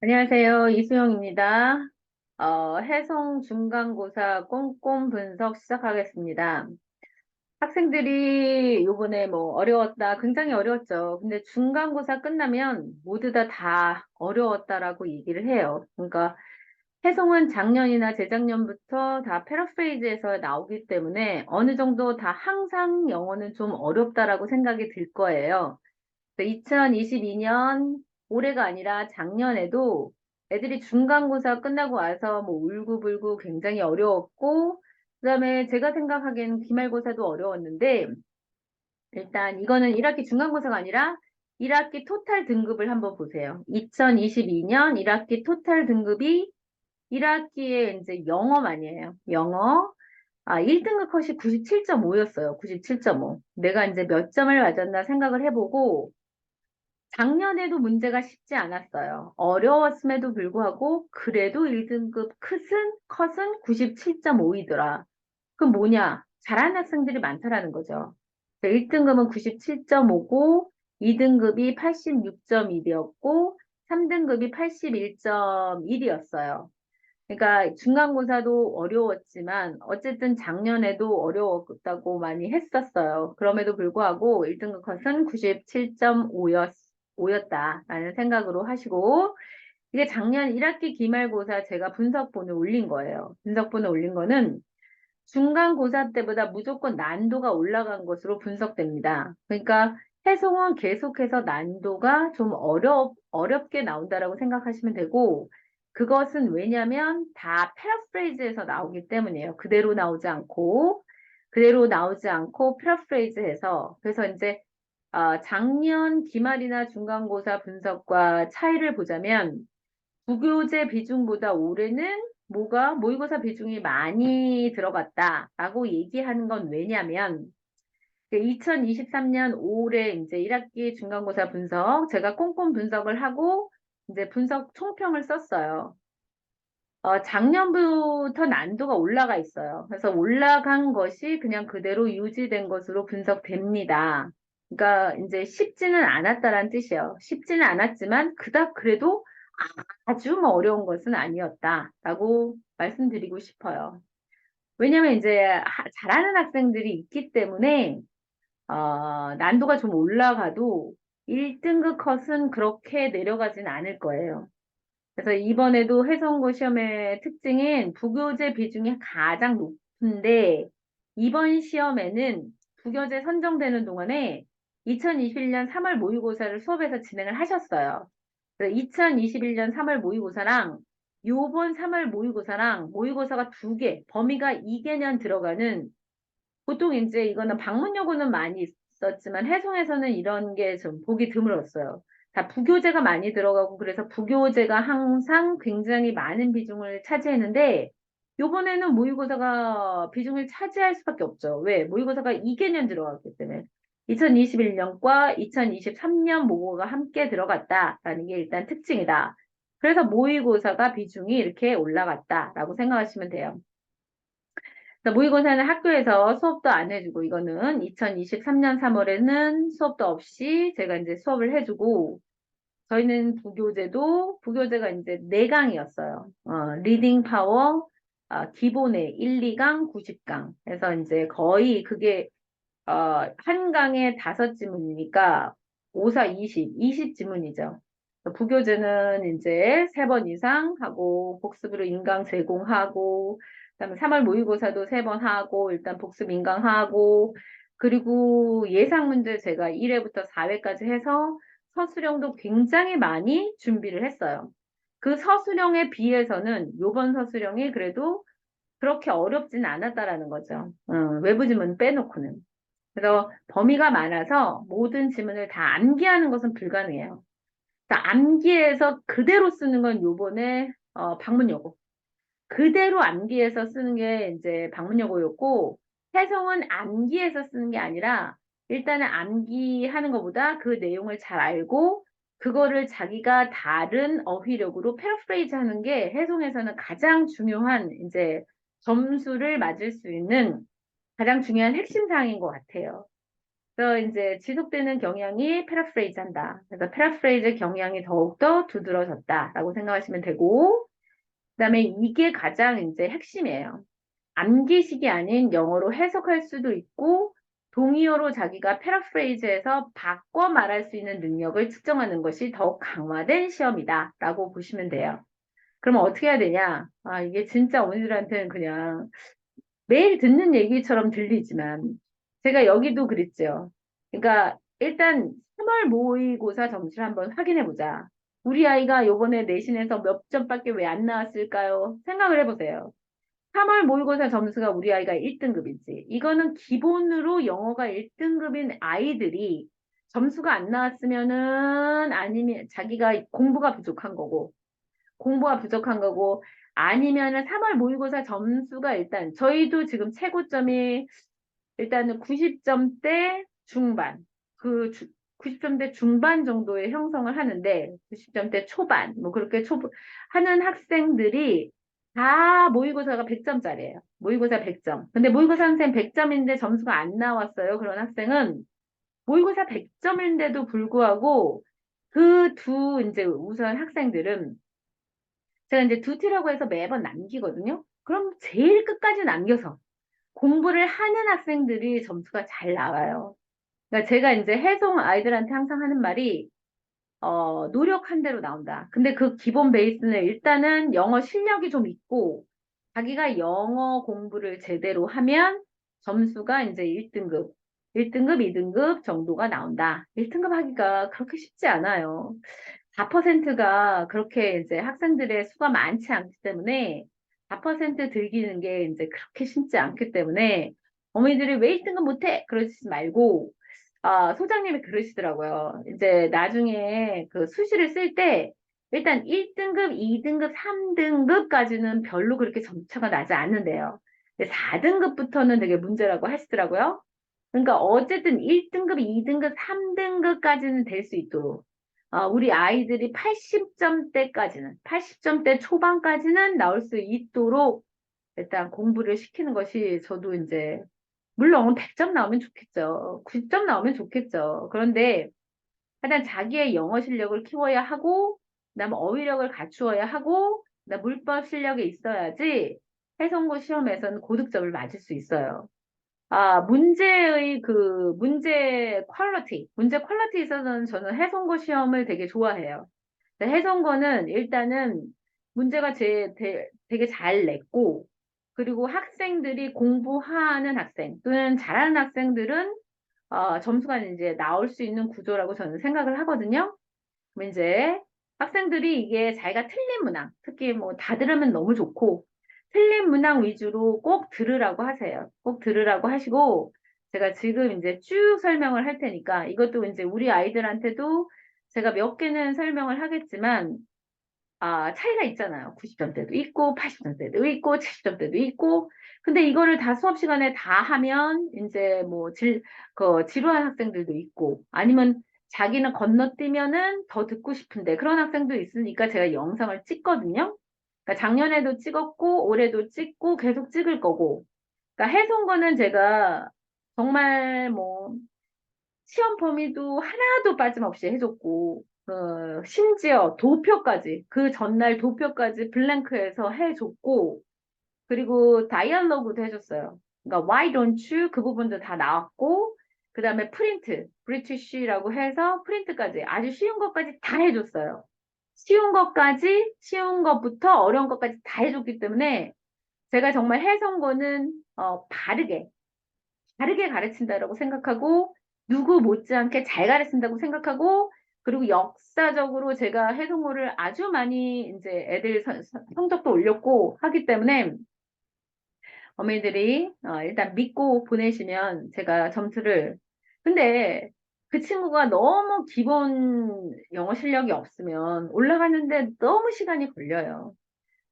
안녕하세요. 이수영입니다. 해송 중간고사 꼼꼼 분석 시작하겠습니다. 학생들이 요번에 뭐 어려웠다, 굉장히 어려웠죠. 근데 중간고사 끝나면 모두 다 어려웠다라고 얘기를 해요. 그러니까 해송은 작년이나 재작년부터 다 패러프레이즈에서 나오기 때문에 어느 정도 다 항상 영어는 좀 어렵다라고 생각이 들 거예요. 2022년 올해가 아니라 작년에도 애들이 중간고사 끝나고 와서 뭐 울고불고 굉장히 어려웠고, 그다음에 제가 생각하기에는 기말고사도 어려웠는데, 일단 이거는 1학기 중간고사가 아니라 1학기 토탈 등급을 한번 보세요. 2022년 1학기 토탈 등급이 1학기에 이제 영어만이에요. 영어. 1등급 컷이 97.5였어요. 97.5. 내가 이제 몇 점을 맞았나 생각을 해보고, 작년에도 문제가 쉽지 않았어요. 어려웠음에도 불구하고 그래도 1등급 컷은 97.5이더라. 그럼 뭐냐? 잘하는 학생들이 많다라는 거죠. 1등급은 97.5고 2등급이 86.1이었고 3등급이 81.1이었어요. 그러니까 중간고사도 어려웠지만 어쨌든 작년에도 어려웠다고 많이 했었어요. 그럼에도 불구하고 1등급 컷은 97.5였다라는 생각으로 하시고, 이게 작년 1학기 기말고사 제가 분석본을 올린 거예요. 분석본을 올린 거는 중간고사 때보다 무조건 난도가 올라간 것으로 분석됩니다. 그러니까 해송은 계속해서 난도가 좀 어렵게 나온다라고 생각하시면 되고, 그것은 왜냐면 다 패러프레이즈에서 나오기 때문이에요. 그대로 나오지 않고 패러프레이즈해서. 그래서 이제 작년 기말이나 중간고사 분석과 차이를 보자면 부교재 비중보다 올해는 모의고사 비중이 많이 들어갔다라고 얘기하는 건 왜냐면 2023년 올해 이제 1학기 중간고사 분석 제가 꼼꼼 분석을 하고 이제 분석 총평을 썼어요. 작년부터 난도가 올라가 있어요. 그래서 올라간 것이 그냥 그대로 유지된 것으로 분석됩니다. 그러니까 이제 쉽지는 않았다라는 뜻이에요. 쉽지는 않았지만 그닥 그래도 아주 뭐 어려운 것은 아니었다라고 말씀드리고 싶어요. 왜냐면 이제 잘하는 학생들이 있기 때문에 난도가 좀 올라가도 1등급 컷은 그렇게 내려가진 않을 거예요. 그래서 이번에도 해성고 시험의 특징인 부교재 비중이 가장 높은데, 이번 시험에는 부교재 선정되는 동안에 2021년 3월 모의고사를 수업에서 진행을 하셨어요. 그래서 2021년 3월 모의고사랑 요번 3월 모의고사랑 모의고사가 두 개, 범위가 2개년 들어가는, 보통 이제 이거는 방문여고는 많이 있었지만 해송에서는 이런 게 좀 보기 드물었어요. 다 부교재가 많이 들어가고 그래서 부교재가 항상 굉장히 많은 비중을 차지했는데, 요번에는 모의고사가 비중을 차지할 수밖에 없죠. 왜? 모의고사가 2개년 들어갔기 때문에. 2021년과 2023년 모의고사가 함께 들어갔다라는 게 일단 특징이다. 그래서 모의고사가 비중이 이렇게 올라갔다라고 생각하시면 돼요. 모의고사는 학교에서 수업도 안 해주고, 이거는 2023년 3월에는 수업도 없이 제가 이제 수업을 해주고, 저희는 부교재가 이제 4강이었어요. 리딩 파워, 기본에 1, 2강, 90강. 그래서 이제 거의 그게, 한 강에 5지문이니까 5, 4, 20지문이죠. 부교재는 이제 3번 이상 하고, 복습으로 인강 제공하고, 그다음에 3월 모의고사도 3번 하고, 일단 복습 인강하고, 그리고 예상 문제 제가 1회부터 4회까지 해서 서술형도 굉장히 많이 준비를 했어요. 그 서술형에 비해서는 요번 서술형이 그래도 그렇게 어렵진 않았다라는 거죠. 외부 지문 빼놓고는. 그래서 범위가 많아서 모든 지문을 다 암기하는 것은 불가능해요. 그러니까 암기해서 그대로 쓰는 건 요번에 방문여고. 그대로 암기해서 쓰는 게 이제 방문여고였고, 해성은 암기해서 쓰는 게 아니라 일단은 암기하는 것보다 그 내용을 잘 알고 그거를 자기가 다른 어휘력으로 패러프레이즈 하는 게 해송에서는 가장 중요한 이제 점수를 맞을 수 있는 가장 중요한 핵심 사항인 것 같아요. 그래서 이제 지속되는 경향이 패러프레이즈 한다. 그래서 패러프레이즈 경향이 더욱더 두드러졌다라고 생각하시면 되고, 그다음에 이게 가장 이제 핵심이에요. 암기식이 아닌 영어로 해석할 수도 있고, 동의어로 자기가 패러프레이즈해서 바꿔 말할 수 있는 능력을 측정하는 것이 더욱 강화된 시험이다라고 보시면 돼요. 그러면 어떻게 해야 되냐? 아, 이게 진짜 어머니들한테는 그냥 매일 듣는 얘기처럼 들리지만 제가 여기도 그랬죠. 그러니까 일단 3월 모의고사 점수를 한번 확인해 보자. 우리 아이가 요번에 내신에서 몇 점밖에 왜 안 나왔을까요? 생각을 해보세요. 3월 모의고사 점수가 우리 아이가 1등급인지 이거는 기본으로 영어가 1등급인 아이들이 점수가 안 나왔으면은 아니면 자기가 공부가 부족한 거고, 아니면은 3월 모의고사 점수가 일단, 저희도 지금 최고점이 일단은 90점대 중반, 90점대 중반 정도의 형성을 하는데, 90점대 초반, 뭐 그렇게 하는 학생들이 다 모의고사가 100점짜리예요. 모의고사 100점. 근데 모의고사 선생님 100점인데 점수가 안 나왔어요. 그런 학생은 모의고사 100점인데도 불구하고 그 두 이제 우선 학생들은 제가 이제 두티라고 해서 매번 남기거든요. 그럼 제일 끝까지 남겨서 공부를 하는 학생들이 점수가 잘 나와요. 그러니까 제가 이제 해송 아이들한테 항상 하는 말이 노력한 대로 나온다. 근데 그 기본 베이스는 일단은 영어 실력이 좀 있고 자기가 영어 공부를 제대로 하면 점수가 이제 1등급, 1등급, 2등급 정도가 나온다. 1등급 하기가 그렇게 쉽지 않아요. 4%가 그렇게 이제 학생들의 수가 많지 않기 때문에 4% 들기는 게 이제 그렇게 쉽지 않기 때문에 어머니들이 왜 1등급 못해? 그러지 말고 아, 소장님이 그러시더라고요. 이제 나중에 그 수시를 쓸 때 일단 1등급, 2등급, 3등급까지는 별로 그렇게 점차가 나지 않는데요. 4등급부터는 되게 문제라고 하시더라고요. 그러니까 어쨌든 1등급, 2등급, 3등급까지는 될 수 있도록 우리 아이들이 80점대까지는 80점대 초반까지는 나올 수 있도록 일단 공부를 시키는 것이 저도 이제 물론 100점 나오면 좋겠죠. 90점 나오면 좋겠죠. 그런데 일단 자기의 영어 실력을 키워야 하고 그다음에 어휘력을 갖추어야 하고 그다음 물법 실력이 있어야지 해성고 시험에서는 고득점을 맞을 수 있어요. 아, 문제 퀄리티 있어서는 저는 해송고 시험을 되게 좋아해요. 해송고는 일단은 문제가 되게 잘 냈고, 그리고 학생들이 공부하는 학생 또는 잘하는 학생들은 점수가 이제 나올 수 있는 구조라고 저는 생각을 하거든요. 그럼 이제 학생들이 이게 자기가 틀린 문항, 특히 뭐 다 들으면 너무 좋고, 틀린 문항 위주로 꼭 들으라고 하세요. 꼭 들으라고 하시고, 제가 지금 이제 쭉 설명을 할 테니까, 이것도 이제 우리 아이들한테도 제가 몇 개는 설명을 하겠지만, 차이가 있잖아요. 90점대도 있고, 80점대도 있고, 70점대도 있고. 근데 이거를 다 수업 시간에 다 하면, 이제 뭐, 지루한 학생들도 있고, 아니면 자기는 건너뛰면은 더 듣고 싶은데, 그런 학생도 있으니까 제가 영상을 찍거든요. 그러니까 작년에도 찍었고, 올해도 찍고, 계속 찍을 거고. 그러니까 해본 거는 제가 정말 뭐, 시험 범위도 하나도 빠짐없이 해줬고, 심지어 도표까지, 그 전날 도표까지 블랭크해서 해줬고, 그리고 다이얼로그도 해줬어요. 그러니까 why don't you 그 부분도 다 나왔고, 그 다음에 프린트, 브리티쉬라고 해서 프린트까지 아주 쉬운 것까지 다 해줬어요. 쉬운 것부터 어려운 것까지 다 해줬기 때문에 제가 정말 해선 거는 바르게 가르친다라고 생각하고 누구 못지않게 잘 가르친다고 생각하고 그리고 역사적으로 제가 해동호를 아주 많이 이제 애들 성적도 올렸고 하기 때문에 어머니들이 일단 믿고 보내시면 제가 점수를 근데 그 친구가 너무 기본 영어 실력이 없으면 올라가는데 너무 시간이 걸려요.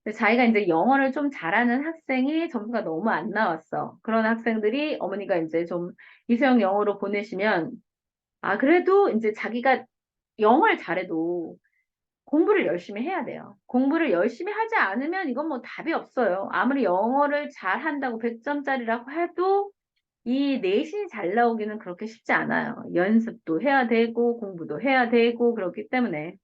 근데 자기가 이제 영어를 좀 잘하는 학생이 점수가 너무 안 나왔어. 그런 학생들이 어머니가 이제 좀 이수영 영어로 보내시면, 그래도 이제 자기가 영어를 잘해도 공부를 열심히 해야 돼요. 공부를 열심히 하지 않으면 이건 뭐 답이 없어요. 아무리 영어를 잘한다고 100점짜리라고 해도 이 내신이 잘 나오기는 그렇게 쉽지 않아요. 연습도 해야 되고 공부도 해야 되고 그렇기 때문에.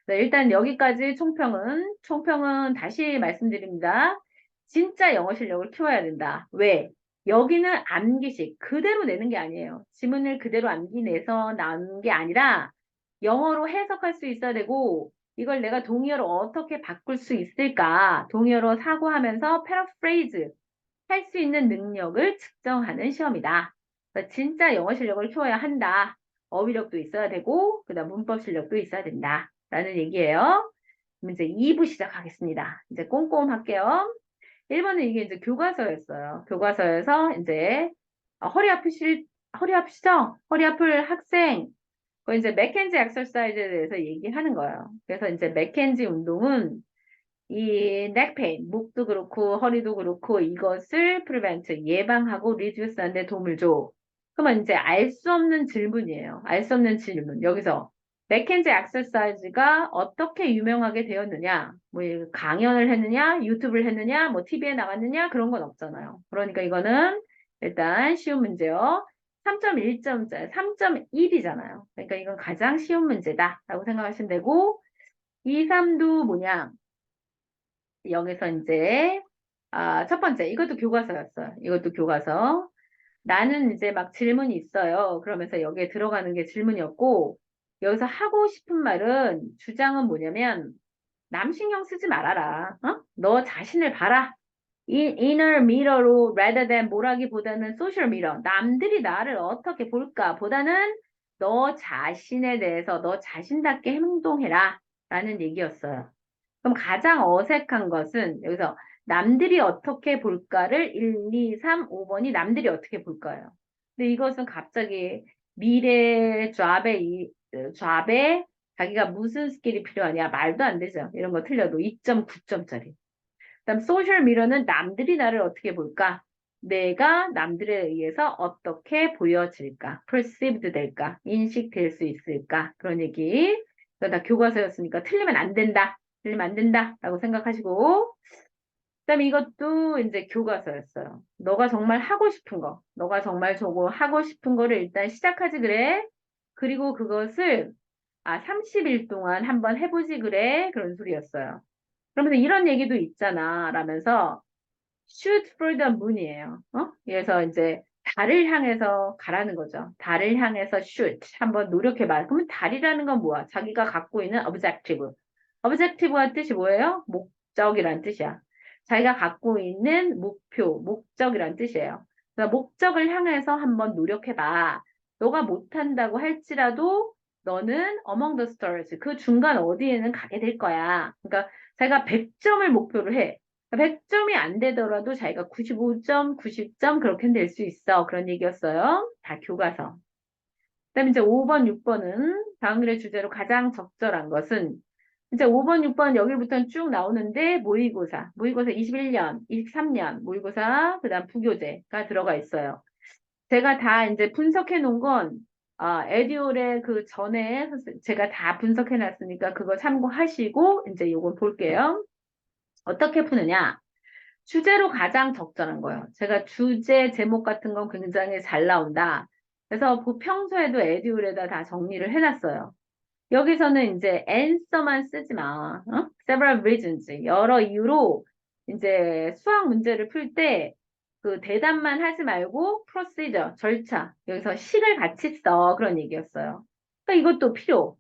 네, 일단 여기까지 총평은 다시 말씀드립니다. 진짜 영어 실력을 키워야 된다. 왜? 여기는 암기식 그대로 내는 게 아니에요. 지문을 그대로 암기내서 나오는 게 아니라 영어로 해석할 수 있어야 되고 이걸 내가 동의어로 어떻게 바꿀 수 있을까? 동의어로 사고하면서 패러프레이즈 할 수 있는 능력을 측정하는 시험이다. 그러니까 진짜 영어 실력을 키워야 한다. 어휘력도 있어야 되고, 그다음 문법 실력도 있어야 된다. 라는 얘기예요. 그럼 이제 2부 시작하겠습니다. 이제 꼼꼼 할게요. 1번은 이게 이제 교과서였어요. 교과서에서 이제 허리 아프시죠? 허리 아플 학생. 그 이제 맥켄지 엑서사이즈에 대해서 얘기하는 거예요. 그래서 이제 맥켄지 운동은 이 넥페인, 목도 그렇고 허리도 그렇고 이것을 프리벤트, 예방하고 reduce 하는 데 도움을 줘. 그러면 이제 알 수 없는 질문이에요. 알 수 없는 질문. 여기서 맥켄지 엑서사이즈가 어떻게 유명하게 되었느냐, 뭐 강연을 했느냐, 유튜브를 했느냐, 뭐 TV에 나갔느냐 그런 건 없잖아요. 그러니까 이거는 일단 쉬운 문제요. 3.1점짜리, 3.1이잖아요. 그러니까 이건 가장 쉬운 문제다라고 생각하시면 되고 2, 3도 뭐냐? 여기서 이제 첫 번째 이것도 교과서였어요. 이것도 교과서. 나는 이제 막 질문이 있어요. 그러면서 여기에 들어가는 게 질문이었고 여기서 하고 싶은 말은 주장은 뭐냐면 남 신경 쓰지 말아라. 어? 너 자신을 봐라. inner mirror로 rather than 뭐라기보다는 social mirror. 남들이 나를 어떻게 볼까 보다는 너 자신에 대해서 너 자신답게 행동해라. 라는 얘기였어요. 그럼 가장 어색한 것은 여기서 남들이 어떻게 볼까를 1, 2, 3, 5번이 남들이 어떻게 볼까요? 근데 이것은 갑자기 미래 잡에 자기가 무슨 스킬이 필요하냐 말도 안 되죠. 이런 거 틀려도 2.9점짜리. 그다음 소셜 미러는 남들이 나를 어떻게 볼까? 내가 남들에 의해서 어떻게 보여질까? perceived 될까? 인식될 수 있을까? 그런 얘기. 그거 다 교과서였으니까 틀리면 안 된다. 틀리면 안 된다. 라고 생각하시고. 그다음에 이것도 이제 교과서였어요. 너가 정말 하고 싶은 거. 너가 정말 저거 하고 싶은 거를 일단 시작하지 그래. 그리고 그것을 30일 동안 한번 해보지 그래. 그런 소리였어요. 그러면서 이런 얘기도 있잖아. 라면서 shoot for the moon이에요. 그래서 이제 달을 향해서 가라는 거죠. 달을 향해서 shoot. 한번 노력해봐. 그러면 달이라는 건 뭐야? 자기가 갖고 있는 objective. objective가 뜻이 뭐예요? 목적이란 뜻이야. 자기가 갖고 있는 목표, 목적이란 뜻이에요. 그러니까 목적을 향해서 한번 노력해봐. 너가 못한다고 할지라도 너는 among the stars, 그 중간 어디에는 가게 될 거야. 그러니까 자기가 100점을 목표로 해. 100점이 안 되더라도 자기가 95점, 90점 그렇게 될 수 있어. 그런 얘기였어요. 다 교과서. 그다음에 이제 5번, 6번은 다음 글의 주제로 가장 적절한 것은 이제 5번, 6번 여기부터는 쭉 나오는데 모의고사 21년, 23년 모의고사 그다음 부교재가 들어가 있어요. 제가 다 이제 분석해 놓은 건 에듀올의 그 전에 제가 다 분석해 놨으니까 그거 참고하시고 이제 요걸 볼게요. 어떻게 푸느냐? 주제로 가장 적절한 거예요. 제가 주제 제목 같은 건 굉장히 잘 나온다. 그래서 평소에도 에듀올에다 다 정리를 해놨어요. 여기서는 이제 answer만 쓰지 마. several reasons. 여러 이유로 이제 수학 문제를 풀 때 그 대답만 하지 말고 procedure, 절차. 여기서 식을 같이 써. 그런 얘기였어요. 그러니까 이것도 필요.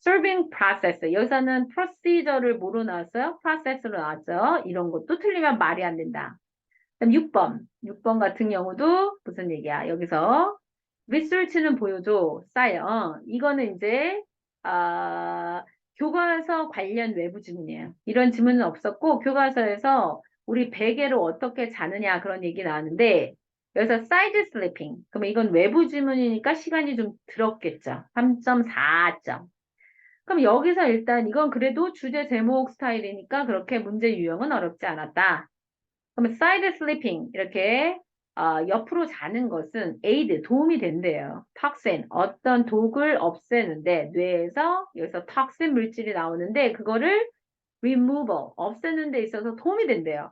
solving process. 여기서는 procedure를 뭐로 나왔어요? process로 나왔죠. 이런 것도 틀리면 말이 안 된다. 그럼 6번. 6번 같은 경우도 무슨 얘기야? 여기서 research는 보여줘. 쌓여. 이거는 이제 교과서 관련 외부 지문이에요. 이런 지문은 없었고 교과서에서 우리 베개로 어떻게 자느냐 그런 얘기 나왔는데 여기서 side sleeping. 그러면 이건 외부 지문이니까 시간이 좀 들었겠죠. 3.4점. 그럼 여기서 일단 이건 그래도 주제 제목 스타일이니까 그렇게 문제 유형은 어렵지 않았다. 그러면 side sleeping 이렇게 옆으로 자는 것은 aid 도움이 된대요. toxin 어떤 독을 없애는데 뇌에서 여기서 toxin 물질이 나오는데 그거를 removal 없애는 데 있어서 도움이 된대요.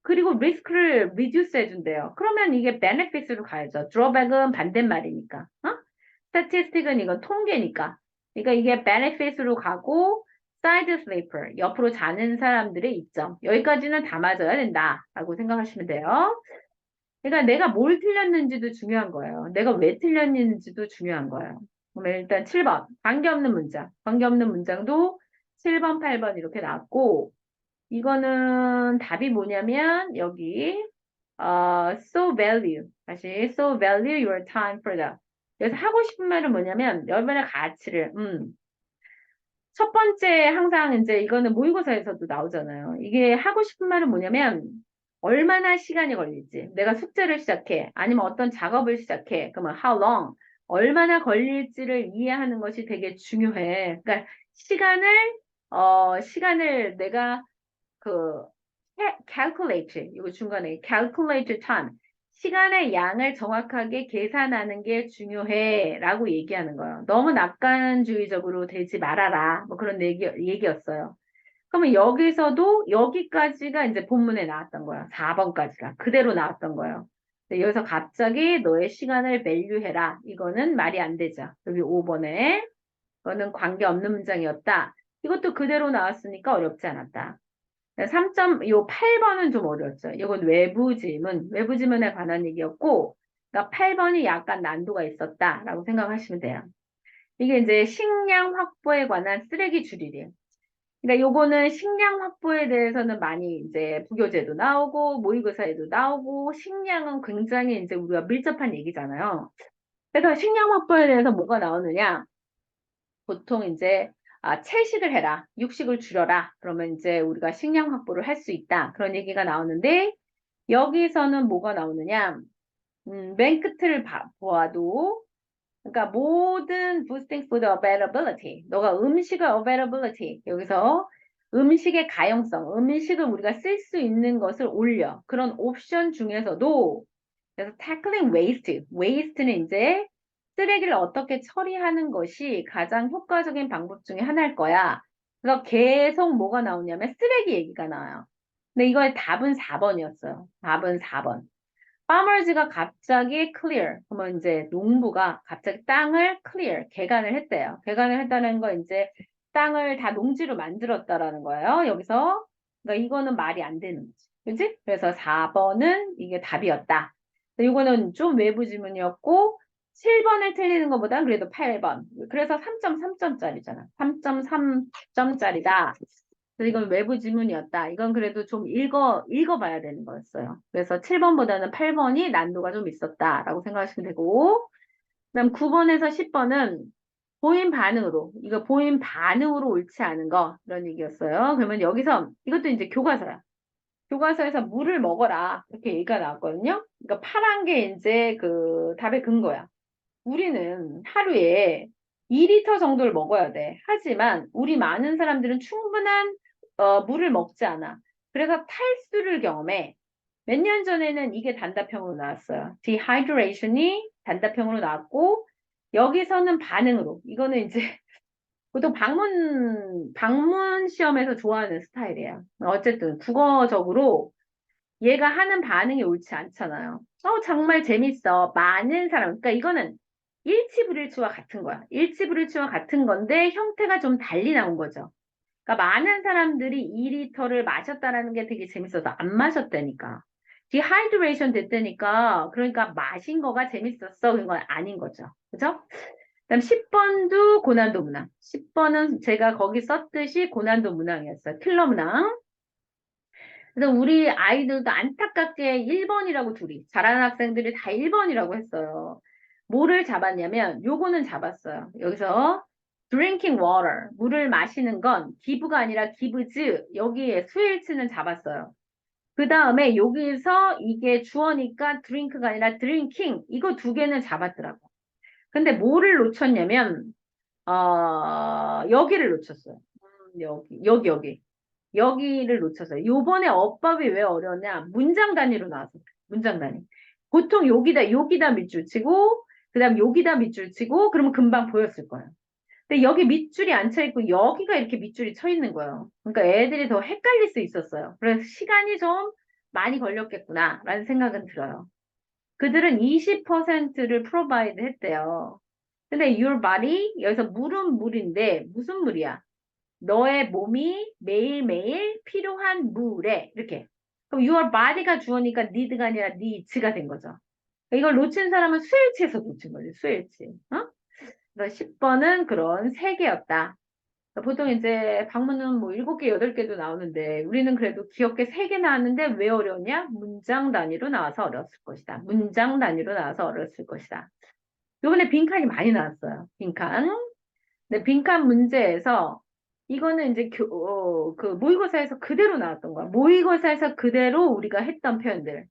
그리고 리스크를 reduce 해준대요. 그러면 이게 benefits로 가야죠. drawback은 반대말이니까. 어? statistic은 이건 통계니까. 그러니까 이게 benefits로 가고 side sleeper, 옆으로 자는 사람들의 이점. 여기까지는 다 맞아야 된다라고 생각하시면 돼요. 그러니까 내가 뭘 틀렸는지도 중요한 거예요. 내가 왜 틀렸는지도 중요한 거예요. 그러면 일단 7번. 관계없는 문장. 관계없는 문장도 7번, 8번 이렇게 나왔고, 이거는 답이 뭐냐면, 여기, so value. 다시, so value your time for that. 그래서 하고 싶은 말은 뭐냐면, 여러분의 가치를, 첫 번째 항상 이제 이거는 모의고사에서도 나오잖아요. 이게 하고 싶은 말은 뭐냐면 얼마나 시간이 걸릴지. 내가 숙제를 시작해. 아니면 어떤 작업을 시작해. 그러면 how long? 얼마나 걸릴지를 이해하는 것이 되게 중요해. 그러니까 시간을 내가 그 calculate 이거 중간에 calculate time 시간의 양을 정확하게 계산하는 게 중요해라고 얘기하는 거예요. 너무 낙관주의적으로 되지 말아라. 뭐 그런 얘기였어요. 그러면 여기서도 여기까지가 이제 본문에 나왔던 거야. 4번까지가 그대로 나왔던 거예요. 근데 여기서 갑자기 너의 시간을 밸류해라. 이거는 말이 안 되죠. 여기 5번에 이거는 관계없는 문장이었다. 이것도 그대로 나왔으니까 어렵지 않았다. 3점, 요 8번은 좀 어려웠죠. 이건 외부 질문, 외부 질문에 관한 얘기였고, 그러니까 8번이 약간 난도가 있었다라고 생각하시면 돼요. 이게 이제 식량 확보에 관한 쓰레기 줄이래요. 그러니까 요거는 식량 확보에 대해서는 많이 이제 부교재도 나오고, 모의고사에도 나오고, 식량은 굉장히 이제 우리가 밀접한 얘기잖아요. 그래서 식량 확보에 대해서 뭐가 나오느냐? 보통 이제 채식을 해라, 육식을 줄여라. 그러면 이제 우리가 식량 확보를 할 수 있다. 그런 얘기가 나오는데 여기서는 뭐가 나오느냐? 맨 끝을 보아도 그러니까 모든 boosting food availability, 너가 음식의 availability 여기서 음식의 가용성, 음식을 우리가 쓸 수 있는 것을 올려. 그런 옵션 중에서도 그래서 tackling waste는 이제 쓰레기를 어떻게 처리하는 것이 가장 효과적인 방법 중에 하나일 거야. 그래서 계속 뭐가 나오냐면 쓰레기 얘기가 나와요. 근데 이거의 답은 4번이었어요. 답은 4번. farmers가 갑자기 clear, 그러면 이제 농부가 갑자기 땅을 clear, 개간을 했대요. 개간을 했다는 거 이제 땅을 다 농지로 만들었다라는 거예요. 여기서. 그러니까 이거는 말이 안 되는 거지. 그지? 그래서 4번은 이게 답이었다. 이거는 좀 외부 지문이었고 7번을 틀리는 것보다 그래도 8번. 그래서 3.3점짜리잖아. 3.3점짜리다. 그래서 이건 외부 지문이었다. 이건 그래도 좀 읽어봐야 되는 거였어요. 그래서 7번보다는 8번이 난도가 좀 있었다라고 생각하시면 되고, 그다음 9번에서 10번은 보임 반응으로, 이거 보임 반응으로 옳지 않은 거, 이런 얘기였어요. 그러면 여기서, 이것도 이제 교과서야. 교과서에서 물을 먹어라. 이렇게 얘기가 나왔거든요. 그러니까 파란 게 이제 그 답의 근거야. 우리는 하루에 2리터 정도를 먹어야 돼. 하지만 우리 많은 사람들은 충분한 물을 먹지 않아. 그래서 탈수를 경험해. 몇 년 전에는 이게 단답형으로 나왔어요. dehydration이 단답형으로 나왔고 여기서는 반응으로. 이거는 이제 보통 방문 시험에서 좋아하는 스타일이에요. 어쨌든 국어적으로 얘가 하는 반응이 옳지 않잖아요. 정말 재밌어. 많은 사람. 그러니까 이거는 일치불일치와 같은 거야. 일치불일치와 같은 건데 형태가 좀 달리 나온 거죠. 그러니까 많은 사람들이 2리터를 마셨다라는 게 되게 재밌어서 안 마셨다니까. 디하이드레이션 됐다니까. 그러니까 마신 거가 재밌었어. 그런 건 아닌 거죠. 그죠? 그다음 10번도 고난도 문항. 10번은 제가 거기 썼듯이 고난도 문항이었어요. 킬러 문항. 그래서 우리 아이들도 안타깝게 1번이라고 둘이, 잘하는 학생들이 다 1번이라고 했어요. 뭐를 잡았냐면, 요거는 잡았어요. 여기서 drinking water, 물을 마시는 건 기부가 아니라 기브즈, 여기에 수일치는 잡았어요. 그 다음에 여기서 이게 주어니까 drink가 아니라 drinking, 이거 두 개는 잡았더라고. 근데 뭐를 놓쳤냐면, 여기를 놓쳤어요. 여기. 여기를 놓쳐서 요번에 어법이 왜 어려웠냐 문장 단위로 나와서 문장 단위 보통 여기다 밑줄 치고 그다음 여기다 밑줄 치고 그러면 금방 보였을 거예요. 근데 여기 밑줄이 안 쳐 있고 여기가 이렇게 밑줄이 쳐 있는 거예요. 그러니까 애들이 더 헷갈릴 수 있었어요. 그래서 시간이 좀 많이 걸렸겠구나 라는 생각은 들어요. 그들은 20%를 프로바이드 했대요. 근데 your body 여기서 물은 물인데 무슨 물이야? 너의 몸이 매일매일 필요한 물에 이렇게. 그럼 your body가 주어니까 need가 아니라 needs가 된 거죠. 이걸 놓친 사람은 수일치에서 놓친 거지, 수일치. 어? 그래서 10번은 그런 세 개였다. 보통 이제 방문은 뭐 7개, 8개도 나오는데 우리는 그래도 귀엽게 3개 나왔는데 왜 어려웠냐? 문장 단위로 나와서 어려웠을 것이다. 문장 단위로 나와서 어려웠을 것이다. 요번에 빈칸이 많이 나왔어요. 빈칸. 근데 빈칸 문제에서 이거는 이제 그 모의고사에서 그대로 나왔던 거야. 모의고사에서 그대로 우리가 했던 표현들.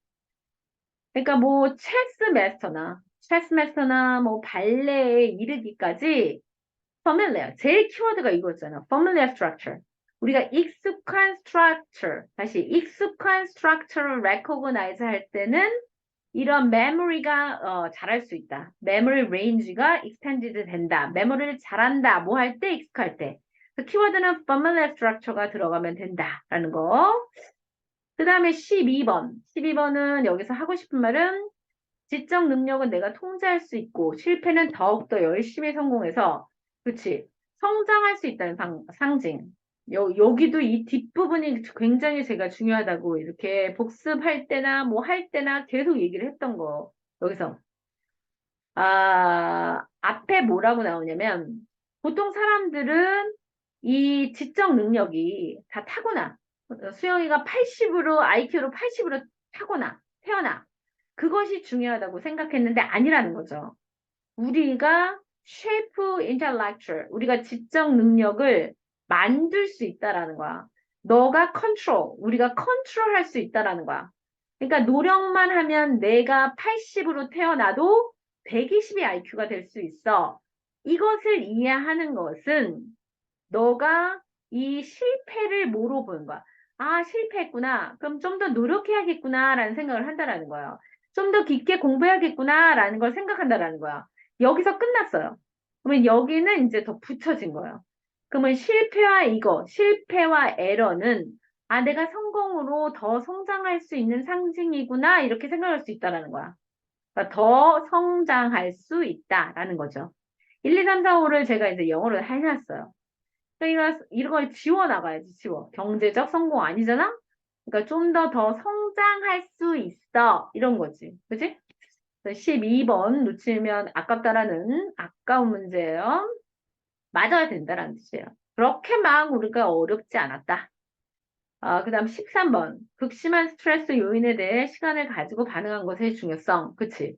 그러니까 뭐 체스 마스터나 뭐 발레에 이르기까지 familiar. 제일 키워드가 이거였잖아. familiar structure. 우리가 익숙한 structure, 다시 익숙한 structure를 recognize 할 때는 이런 memory가 잘할 수 있다. memory range가 extended 된다. memory를 잘한다. 뭐 할 때? 익숙할 때. 그 키워드는 familiar structure가 들어가면 된다라는 거. 그 다음에 12번. 12번은 여기서 하고 싶은 말은 지적 능력은 내가 통제할 수 있고 실패는 더욱더 열심히 성공해서 그치 성장할 수 있다는 상징. 여기도 이 뒷부분이 굉장히 제가 중요하다고 이렇게 복습할 때나 뭐 할 때나 계속 얘기를 했던 거. 여기서 앞에 뭐라고 나오냐면 보통 사람들은 이 지적 능력이 다 타고나. 수영이가 80으로 IQ로 80으로 타고나 태어나. 그것이 중요하다고 생각했는데 아니라는 거죠. 우리가 shape intellectual, 우리가 지적 능력을 만들 수 있다라는 거야. 너가 control, 우리가 컨트롤 할 수 있다라는 거야. 그러니까 노력만 하면 내가 80으로 태어나도 120이 IQ가 될 수 있어. 이것을 이해하는 것은 너가 이 실패를 뭐로 보는 거야? 실패했구나. 그럼 좀 더 노력해야겠구나라는 생각을 한다라는 거예요. 좀 더 깊게 공부해야겠구나라는 걸 생각한다라는 거야. 여기서 끝났어요. 그러면 여기는 이제 더 붙여진 거예요. 그러면 실패와 에러는 내가 성공으로 더 성장할 수 있는 상징이구나 이렇게 생각할 수 있다라는 거야. 그러니까 더 성장할 수 있다라는 거죠. 1, 2, 3, 4, 5를 제가 이제 영어로 해놨어요. 그러니까 이런 걸 지워 나가야지, 지워. 경제적 성공 아니잖아? 그러니까 좀 더 성장할 수 있어. 이런 거지. 그지? 12번 놓치면 아깝다라는 아까운 문제예요. 맞아야 된다라는 뜻이에요. 그렇게 막 우리가 어렵지 않았다. 그 다음 13번. 극심한 스트레스 요인에 대해 시간을 가지고 반응한 것의 중요성. 그치?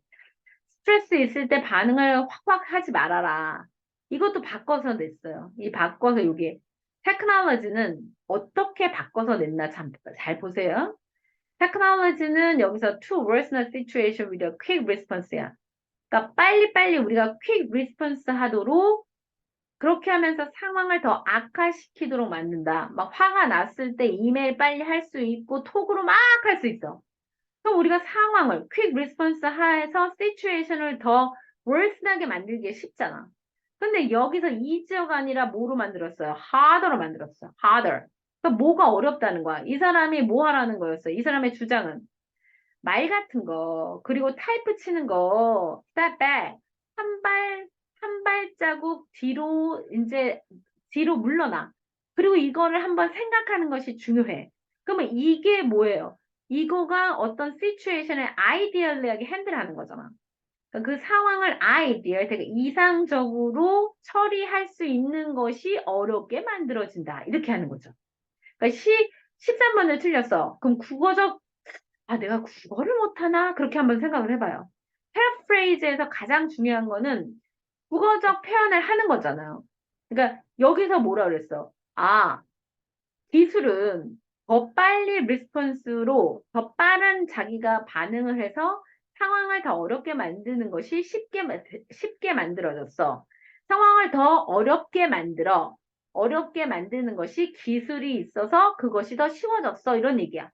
스트레스 있을 때 반응을 확확 하지 말아라. 이것도 바꿔서 냈어요. 이 바꿔서 여기 테크놀로지는 어떻게 바꿔서 냈나 잘 보세요. 테크놀로지는 여기서 to worsen a situation with a quick response야. 그러니까 빨리빨리 우리가 quick response 하도록 그렇게 하면서 상황을 더 악화시키도록 만든다. 막 화가 났을 때 이메일 빨리 할 수 있고 톡으로 막 할 수 있어. 그럼 우리가 상황을 퀵 리스폰스 하에서 시츄에이션을 더 worsen하게 만들기 쉽잖아. 근데 여기서 eas가 아니라 뭐로 만들었어요? harder로 만들었어. harder. 그러니까 뭐가 어렵다는 거야. 이 사람이 뭐 하라는 거였어? 이 사람의 주장은 말 같은 거, 그리고 타이프 치는 거, step back. 한 발자국 뒤로 물러나. 그리고 이거를 한번 생각하는 것이 중요해. 그러면 이게 뭐예요? 이거가 어떤 시츄에이션을 아이디얼리하게 핸들하는 거잖아. 그러니까 그 상황을 되게 이상적으로 처리할 수 있는 것이 어렵게 만들어진다. 이렇게 하는 거죠. 그러니까 13번을 틀렸어. 그럼 내가 국어를 못하나? 그렇게 한번 생각을 해봐요. 패러프레이즈에서 가장 중요한 거는 국어적 표현을 하는 거잖아요. 그러니까 여기서 뭐라 그랬어? 기술은 더 빨리 리스폰스로 더 빠른 자기가 반응을 해서 상황을 더 어렵게 만드는 것이 쉽게 만들어졌어. 상황을 더 어렵게 만드는 것이 기술이 있어서 그것이 더 쉬워졌어. 이런 얘기야.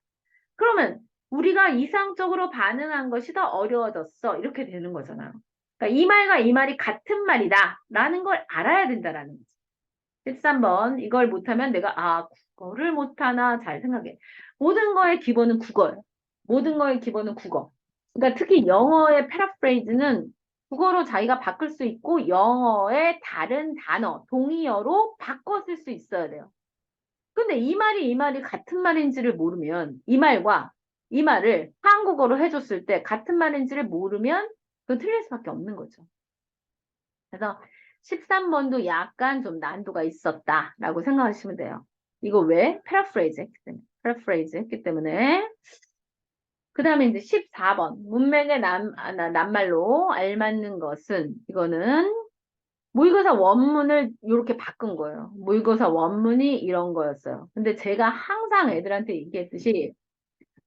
그러면 우리가 이상적으로 반응한 것이 더 어려워졌어. 이렇게 되는 거잖아요. 그러니까 이 말과 이 말이 같은 말이다. 라는 걸 알아야 된다라는 거지. 13번. 이걸 못하면 내가, 국어를 못하나 잘 생각해. 모든 거의 기본은 국어예요. 모든 거의 기본은 국어. 그러니까 특히 영어의 패러프레이즈는 국어로 자기가 바꿀 수 있고 영어의 다른 단어, 동의어로 바꿔 쓸 수 있어야 돼요. 근데 이 말이 같은 말인지를 모르면 이 말과 이 말을 한국어로 해줬을 때 같은 말인지를 모르면 그건 틀릴 수밖에 없는 거죠. 그래서 13번도 약간 좀 난도가 있었다라고 생각하시면 돼요. 이거 왜? 패러프레이즈 했기 때문에. 패러프레이즈 했기 때문에. 그 다음에 이제 14번. 문맥의 낱말로 알맞는 것은, 이거는 모의고사 원문을 이렇게 바꾼 거예요. 모의고사 원문이 이런 거였어요. 근데 제가 항상 애들한테 얘기했듯이,